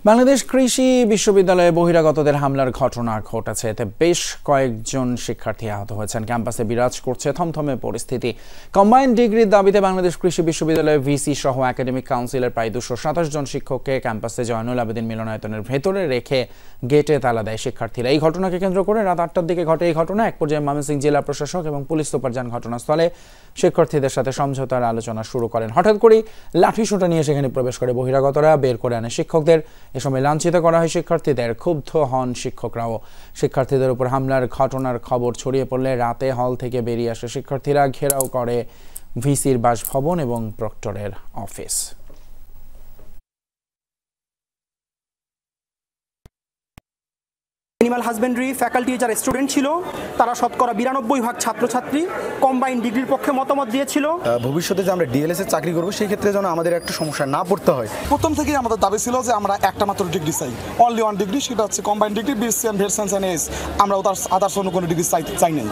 বাংলাদেশ কৃষি বিশ্ববিদ্যালয়ে বহিরাগতদের হামলার ঘটনা ঘটেছে। এতে বেশ কয়েকজন শিক্ষার্থী আহত হয়েছেন। ক্যাম্পাসে বিরাজ করছে থমথমে পরিস্থিতি। কম্বাইন্ড ডিগ্রির দাবিতে বাংলাদেশ কৃষি বিশ্ববিদ্যালয়ের ভিসি সহ একাডেমিক কাউন্সিলের প্রায় 227 জন শিক্ষককে ক্যাম্পাসে জয়নুল আবেদিন মিলনায়তনের ভেতরে রেখে গেটে তালা দেয় শিক্ষার্থীরা। এই ঘটনাকে কেন্দ্র করে রাত 8টার দিকে ঘটে এই ঘটনা। এক পর্যায়ে ময়মনসিংহ জেলা প্রশাসক এবং পুলিশ সুপার যান ঘটনাস্থলে। শিক্ষার্থীদের সাথে সমঝোতার আলোচনা শুরু করেন। হঠাৎ করেই লাঠিসোঁটা নিয়ে সেখানে প্রবেশ করে বহিরাগতরা, বের করে আনে শিক্ষকদের। এ সময় লাঞ্ছিত করা হয় শিক্ষার্থীদের। ক্ষুব্ধ হন শিক্ষকরাও। শিক্ষার্থীদের উপর হামলার ঘটনার খবর ছড়িয়ে পড়লে রাতে হল থেকে বেরিয়ে আসে শিক্ষার্থীরা। ঘেরাও করে ভিসির বাসভবন এবং প্রক্টরের অফিস। অ্যানিমাল হাজবেন্ডারি ফ্যাকাল্টি যারা স্টুডেন্ট ছিল তারা শতকরা 92% ছাত্রছাত্রী কম্বাইন্ড ডিগ্রির পক্ষে মতামত দিয়েছিল। ভবিষ্যতে যে আমরা ডিএলএস এ চাকরি করবো সেই ক্ষেত্রে যেন আমাদের একটা সমস্যা না পড়তে হয়। প্রথম থেকেই আমাদের দাবি ছিল যে আমরা একটা মাত্র ডিগ্রি চাই, অনলি ওয়ান ডিগ্রি, সেটা হচ্ছে combined degree, BSc and vet science and S. আমরা আদার্স অন্য কোনো ডিগ্রি চাই নাই।